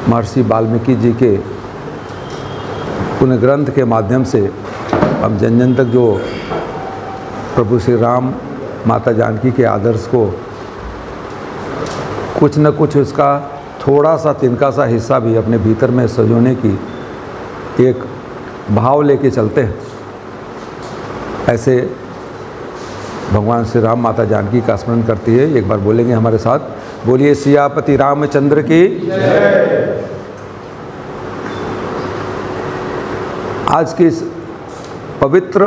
महर्षि वाल्मीकि जी के पुण्य ग्रंथ के माध्यम से हम जन जन तक जो प्रभु श्री राम माता जानकी के आदर्श को कुछ न कुछ उसका थोड़ा सा तिनका सा हिस्सा भी अपने भीतर में सजोने की एक भाव लेके चलते हैं। ऐसे भगवान श्री राम माता जानकी का स्मरण करती है। एक बार बोलेंगे हमारे साथ, बोलिए सियापति रामचंद्र की जय। आज के इस पवित्र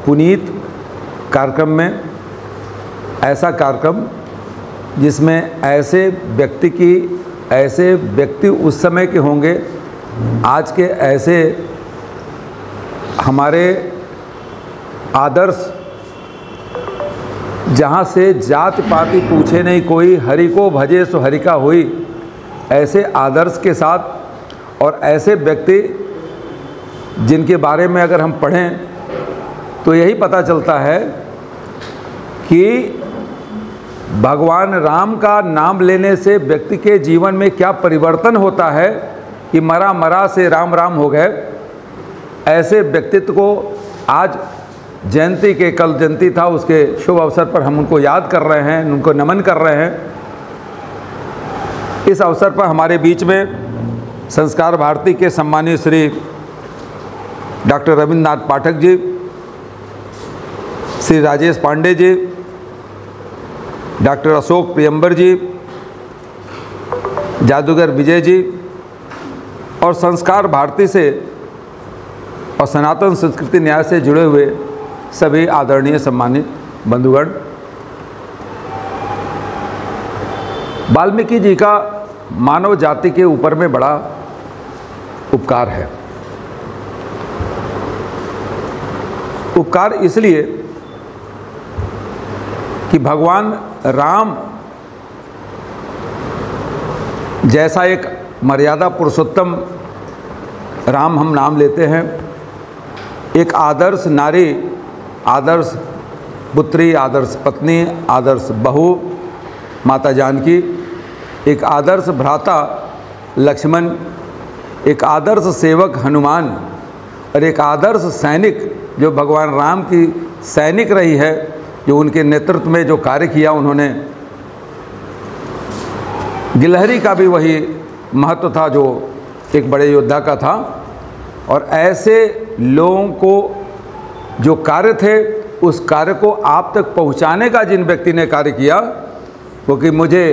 पुनीत कार्यक्रम में, ऐसा कार्यक्रम जिसमें ऐसे व्यक्ति उस समय के होंगे, आज के ऐसे हमारे आदर्श, जहाँ से जाति पाति पूछे नहीं कोई, हरि को भजे सो हरि का होई, ऐसे आदर्श के साथ और ऐसे व्यक्ति जिनके बारे में अगर हम पढ़ें तो यही पता चलता है कि भगवान राम का नाम लेने से व्यक्ति के जीवन में क्या परिवर्तन होता है कि मरा मरा से राम राम हो गए। ऐसे व्यक्तित्व को आज जयंती के, कल जयंती था, उसके शुभ अवसर पर हम उनको याद कर रहे हैं, उनको नमन कर रहे हैं। इस अवसर पर हमारे बीच में संस्कार भारती के सम्मानीय श्री डॉक्टर रविन्द्रनाथ पाठक जी, श्री राजेश पांडे जी, डॉक्टर अशोक प्रियंबर जी, जादूगर विजय जी और संस्कार भारती से और सनातन संस्कृति न्याय से जुड़े हुए सभी आदरणीय सम्मानित बंधुगण। वाल्मीकि जी का मानव जाति के ऊपर में बड़ा उपकार है। उपकार इसलिए कि भगवान राम जैसा एक मर्यादा पुरुषोत्तम राम हम नाम लेते हैं, एक आदर्श नारी, आदर्श पुत्री, आदर्श पत्नी, आदर्श बहू माता जानकी, एक आदर्श भ्राता लक्ष्मण, एक आदर्श सेवक हनुमान और एक आदर्श सैनिक जो भगवान राम की सैनिक रही है, जो उनके नेतृत्व में जो कार्य किया उन्होंने। गिलहरी का भी वही महत्व था जो एक बड़े योद्धा का था। और ऐसे लोगों को जो कार्य थे, उस कार्य को आप तक पहुंचाने का जिन व्यक्ति ने कार्य किया, क्योंकि मुझे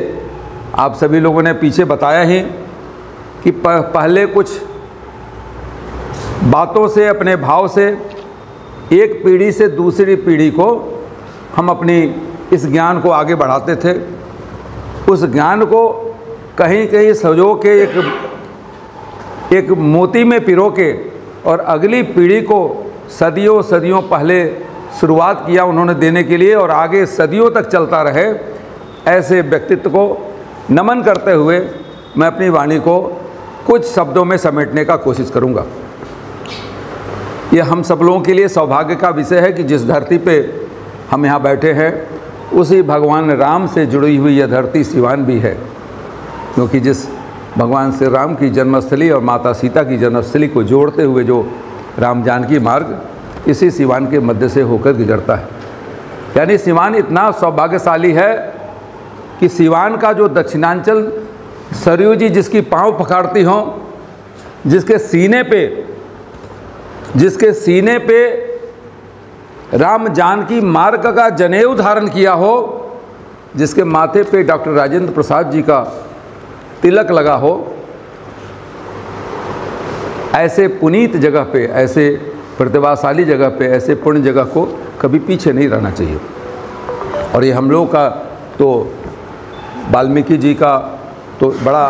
आप सभी लोगों ने पीछे बताया ही कि पहले कुछ बातों से, अपने भाव से एक पीढ़ी से दूसरी पीढ़ी को हम अपनी इस ज्ञान को आगे बढ़ाते थे। उस ज्ञान को कहीं कहीं सजो के एक मोती में पिरो के और अगली पीढ़ी को सदियों सदियों पहले शुरुआत किया उन्होंने देने के लिए, और आगे सदियों तक चलता रहे। ऐसे व्यक्तित्व को नमन करते हुए मैं अपनी वाणी को कुछ शब्दों में समेटने का कोशिश करूंगा। यह हम सब लोगों के लिए सौभाग्य का विषय है कि जिस धरती पे हम यहाँ बैठे हैं, उसी भगवान राम से जुड़ी हुई यह धरती सिवान भी है, क्योंकि जिस भगवान श्री राम की जन्मस्थली और माता सीता की जन्मस्थली को जोड़ते हुए जो राम जानकी मार्ग इसी सिवान के मध्य से होकर गुजरता है। यानी सिवान इतना सौभाग्यशाली है कि सिवान का जो दक्षिणांचल सरयू जी जिसकी पाँव पखाड़ती हों, जिसके सीने पे राम जानकी मार्ग का जनेऊ धारण किया हो, जिसके माथे पे डॉक्टर राजेंद्र प्रसाद जी का तिलक लगा हो, ऐसे पुनीत जगह पे, ऐसे प्रतिभाशाली जगह पे, ऐसे पुण्य जगह को कभी पीछे नहीं रहना चाहिए। और ये हम लोग का तो वाल्मीकि जी का तो बड़ा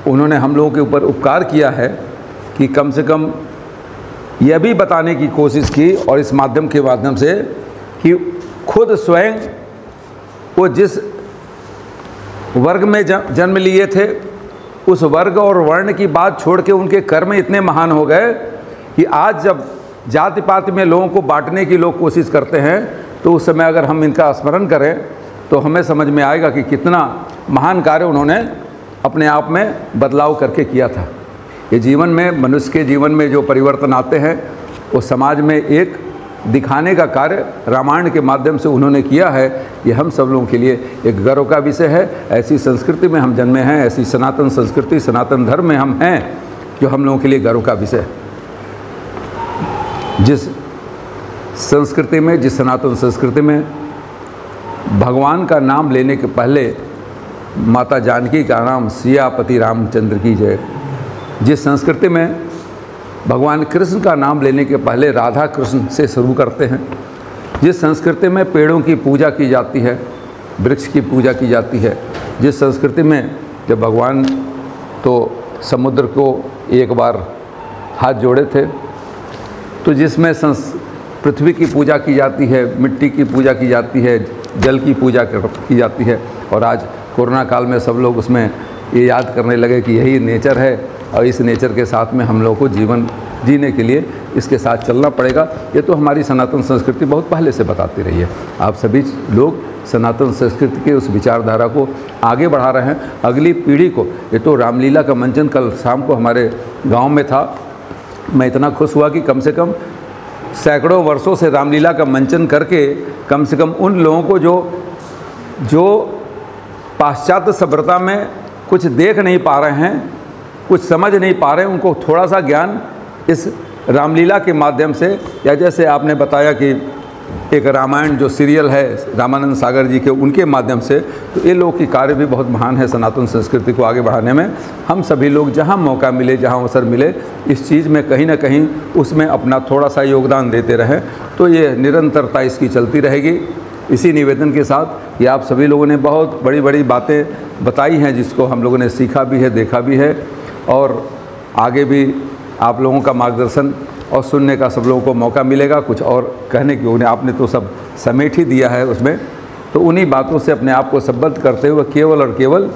उन्होंने हम लोगों के ऊपर उपकार किया है कि कम से कम यह भी बताने की कोशिश की, और इस माध्यम के माध्यम से, कि खुद स्वयं वो जिस वर्ग में जन्म लिए थे, उस वर्ग और वर्ण की बात छोड़ के उनके कर्म इतने महान हो गए कि आज जब जाति पाति में लोगों को बांटने की लोग कोशिश करते हैं, तो उस समय अगर हम इनका स्मरण करें तो हमें समझ में आएगा कि कितना महान कार्य उन्होंने अपने आप में बदलाव करके किया था। ये जीवन में, मनुष्य के जीवन में जो परिवर्तन आते हैं वो समाज में एक दिखाने का कार्य रामायण के माध्यम से उन्होंने किया है। ये हम सब लोगों के लिए एक गर्व का विषय है। ऐसी संस्कृति में हम जन्मे हैं, ऐसी सनातन संस्कृति, सनातन धर्म में हम हैं, जो हम लोगों के लिए गर्व का विषय है। जिस संस्कृति में, जिस सनातन संस्कृति में भगवान का नाम लेने के पहले माता जानकी का नाम सियापति रामचंद्र की जय, जिस संस्कृति में भगवान कृष्ण का नाम लेने के पहले राधा कृष्ण से शुरू करते हैं, जिस संस्कृति में पेड़ों की पूजा की जाती है, वृक्ष की पूजा की जाती है, जिस संस्कृति में जब भगवान तो समुद्र को एक बार हाथ जोड़े थे, तो जिसमें पृथ्वी की पूजा की जाती है, मिट्टी की पूजा की जाती है, जल की पूजा की जाती है, और आज कोरोना काल में सब लोग उसमें ये याद करने लगे कि यही नेचर है और इस नेचर के साथ में हम लोगों को जीवन जीने के लिए इसके साथ चलना पड़ेगा। ये तो हमारी सनातन संस्कृति बहुत पहले से बताती रही है। आप सभी लोग सनातन संस्कृति के उस विचारधारा को आगे बढ़ा रहे हैं अगली पीढ़ी को। ये तो रामलीला का मंचन कल शाम को हमारे गांव में था। मैं इतना खुश हुआ कि कम से कम सैकड़ों वर्षों से रामलीला का मंचन करके कम से कम उन लोगों को जो पाश्चात्य सभ्यता में कुछ देख नहीं पा रहे हैं, कुछ समझ नहीं पा रहे हैं, उनको थोड़ा सा ज्ञान इस रामलीला के माध्यम से, या जैसे आपने बताया कि एक रामायण जो सीरियल है रामानंद सागर जी के, उनके माध्यम से, तो ये लोग की कार्य भी बहुत महान है सनातन संस्कृति को आगे बढ़ाने में। हम सभी लोग जहाँ मौका मिले, जहाँ अवसर मिले, इस चीज़ में कहीं ना कहीं उसमें अपना थोड़ा सा योगदान देते रहें, तो ये निरंतरता इसकी चलती रहेगी। इसी निवेदन के साथ कि आप सभी लोगों ने बहुत बड़ी बड़ी बातें बताई हैं, जिसको हम लोगों ने सीखा भी है, देखा भी है, और आगे भी आप लोगों का मार्गदर्शन और सुनने का सब लोगों को मौका मिलेगा। कुछ और कहने की उन्हें आपने तो सब समेट ही दिया है उसमें, तो उन्हीं बातों से अपने आप को संबद्ध करते हुए केवल और केवल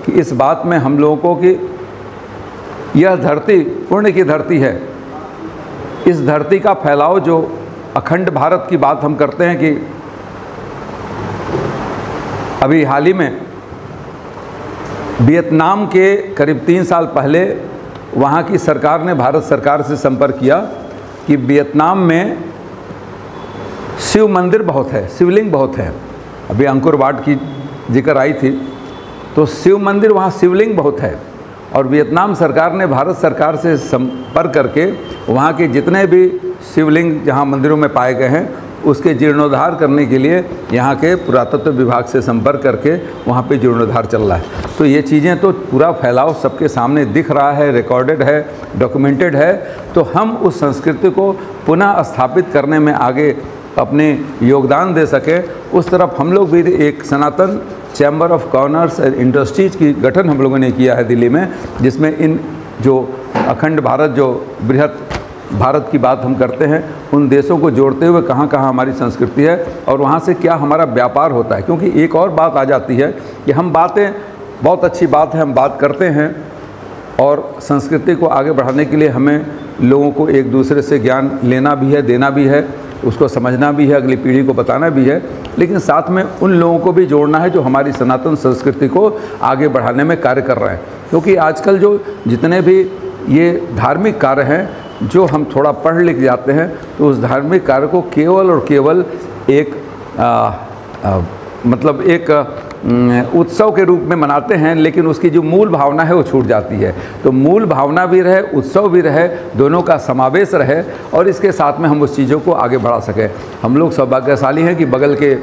कि इस बात में हम लोगों को कि यह धरती पुण्य की धरती है। इस धरती का फैलाव, जो अखंड भारत की बात हम करते हैं, कि अभी हाल ही में वियतनाम के करीब 3 साल पहले वहाँ की सरकार ने भारत सरकार से संपर्क किया कि वियतनाम में शिव मंदिर बहुत है, शिवलिंग बहुत है। अभी अंकुर वाट की जिक्र आई थी, तो शिव मंदिर वहाँ शिवलिंग बहुत है, और वियतनाम सरकार ने भारत सरकार से संपर्क करके वहाँ के जितने भी शिवलिंग जहाँ मंदिरों में पाए गए हैं उसके जीर्णोद्धार करने के लिए यहाँ के पुरातत्व विभाग से संपर्क करके वहाँ पे जीर्णोद्धार चल रहा है। तो ये चीज़ें तो पूरा फैलाव सबके सामने दिख रहा है, रिकॉर्डेड है, डॉक्यूमेंटेड है। तो हम उस संस्कृति को पुनः स्थापित करने में आगे अपने योगदान दे सके, उस तरफ हम लोग भी एक Sanatan chamber of commerce and industries की गठन हम लोगों ने किया है दिल्ली में, जिसमें इन जो अखंड भारत, जो बृहत भारत की बात हम करते हैं, उन देशों को जोड़ते हुए कहाँ कहाँ हमारी संस्कृति है और वहाँ से क्या हमारा व्यापार होता है। क्योंकि एक और बात आ जाती है कि हम बातें, बहुत अच्छी बात है, हम बात करते हैं, और संस्कृति को आगे बढ़ाने के लिए हमें लोगों को एक दूसरे से ज्ञान लेना भी है, देना भी है, उसको समझना भी है, अगली पीढ़ी को बताना भी है, लेकिन साथ में उन लोगों को भी जोड़ना है जो हमारी सनातन संस्कृति को आगे बढ़ाने में कार्य कर रहे हैं। क्योंकि आजकल जो जितने भी ये धार्मिक कार्य हैं, जो हम थोड़ा पढ़ लिख जाते हैं, तो उस धार्मिक कार्य को केवल और केवल एक मतलब एक उत्सव के रूप में मनाते हैं, लेकिन उसकी जो मूल भावना है वो छूट जाती है। तो मूल भावना भी रहे, उत्सव भी रहे, दोनों का समावेश रहे, और इसके साथ में हम उस चीज़ों को आगे बढ़ा सकें। हम लोग सौभाग्यशाली हैं कि बगल के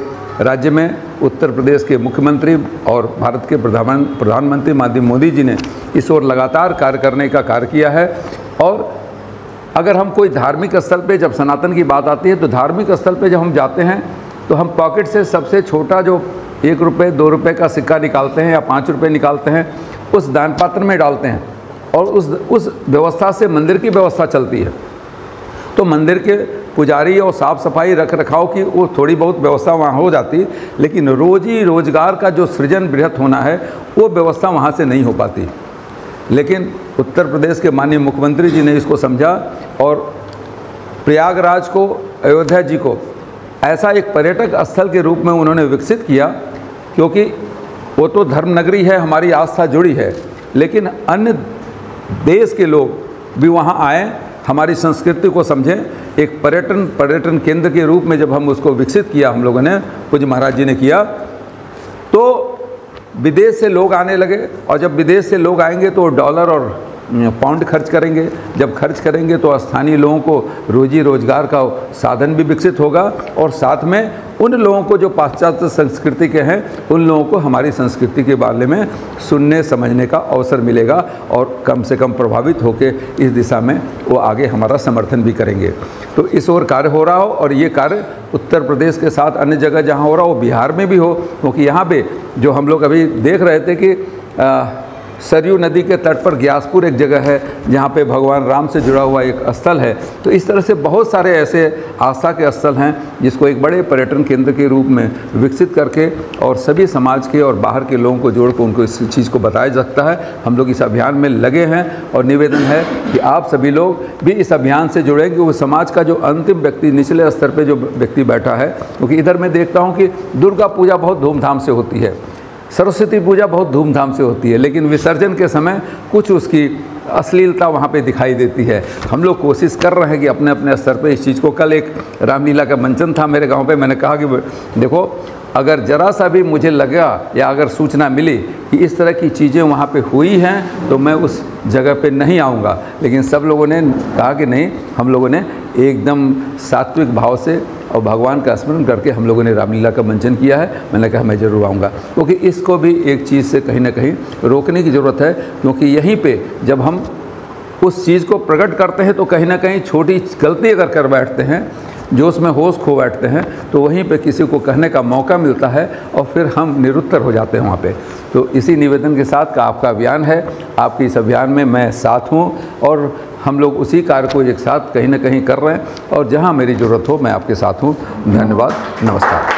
राज्य में उत्तर प्रदेश के मुख्यमंत्री और भारत के प्रधानमंत्री माननीय मोदी जी ने इस ओर लगातार कार्य करने का कार्य किया है। और अगर हम कोई धार्मिक स्थल पे, जब सनातन की बात आती है, तो धार्मिक स्थल पे जब हम जाते हैं तो हम पॉकेट से सबसे छोटा जो 1 रुपये 2 रुपये का सिक्का निकालते हैं या 5 रुपये निकालते हैं, उस दान पात्र में डालते हैं, और उस व्यवस्था से मंदिर की व्यवस्था चलती है। तो मंदिर के पुजारी और साफ़ सफाई रख रखाव की वो थोड़ी बहुत व्यवस्था वहाँ हो जाती, लेकिन रोजी रोजगार का जो सृजन बृहत होना है वो व्यवस्था वहाँ से नहीं हो पाती। लेकिन उत्तर प्रदेश के माननीय मुख्यमंत्री जी ने इसको समझा और प्रयागराज को, अयोध्या जी को ऐसा एक पर्यटक स्थल के रूप में उन्होंने विकसित किया, क्योंकि वो तो धर्म नगरी है, हमारी आस्था जुड़ी है, लेकिन अन्य देश के लोग भी वहाँ आएँ, हमारी संस्कृति को समझें। एक पर्यटन केंद्र के रूप में जब हम उसको विकसित किया, हम लोगों ने, पूज्य महाराज जी ने किया, तो विदेश से लोग आने लगे। और जब विदेश से लोग आएंगे तो डॉलर और पाउंड खर्च करेंगे। जब खर्च करेंगे तो स्थानीय लोगों को रोजी रोजगार का साधन भी विकसित होगा, और साथ में उन लोगों को जो पाश्चात्य संस्कृति के हैं, उन लोगों को हमारी संस्कृति के बारे में सुनने समझने का अवसर मिलेगा, और कम से कम प्रभावित होकर इस दिशा में वो आगे हमारा समर्थन भी करेंगे। तो इस ओर कार्य हो रहा हो, और ये कार्य उत्तर प्रदेश के साथ अन्य जगह जहाँ हो रहा हो, बिहार में भी हो, क्योंकि यहाँ पे जो हम लोग अभी देख रहे थे कि सरयू नदी के तट पर ग्यासपुर एक जगह है जहाँ पे भगवान राम से जुड़ा हुआ एक स्थल है। तो इस तरह से बहुत सारे ऐसे आस्था के स्थल हैं जिसको एक बड़े पर्यटन केंद्र के रूप में विकसित करके और सभी समाज के और बाहर के लोगों को जोड़कर उनको इस चीज़ को बताया जाता है। हम लोग इस अभियान में लगे हैं, और निवेदन है कि आप सभी लोग भी इस अभियान से जुड़ें, कि वो समाज का जो अंतिम व्यक्ति, निचले स्तर पर जो व्यक्ति बैठा है, क्योंकि इधर मैं देखता हूँ कि दुर्गा पूजा बहुत धूमधाम से होती है, सरस्वती पूजा बहुत धूमधाम से होती है, लेकिन विसर्जन के समय कुछ उसकी अश्लीलता वहाँ पे दिखाई देती है। हम लोग कोशिश कर रहे हैं कि अपने अपने स्तर पे इस चीज़ को, कल एक रामलीला का मंचन था मेरे गांव पे, मैंने कहा कि देखो, अगर ज़रा सा भी मुझे लगा या अगर सूचना मिली कि इस तरह की चीज़ें वहाँ पे हुई हैं तो मैं उस जगह पे नहीं आऊँगा। लेकिन सब लोगों ने कहा कि नहीं, हम लोगों ने एकदम सात्विक भाव से और भगवान का स्मरण करके हम लोगों ने रामलीला का मंचन किया है। मैंने कहा मैं ज़रूर आऊँगा, क्योंकि इसको भी एक चीज़ से कहीं ना कहीं रोकने की ज़रूरत है, क्योंकि यहीं पे जब हम उस चीज़ को प्रकट करते हैं तो कहीं ना कहीं छोटी गलती अगर कर बैठते हैं, जो उसमें होश खो बैठते हैं, तो वहीं पे किसी को कहने का मौका मिलता है और फिर हम निरुत्तर हो जाते हैं वहाँ पे। तो इसी निवेदन के साथ का आपका अभियान है, आपके इस अभियान में मैं साथ हूँ, और हम लोग उसी कार्य को एक साथ कहीं ना कहीं कर रहे हैं, और जहाँ मेरी ज़रूरत हो मैं आपके साथ हूँ। धन्यवाद, नमस्कार।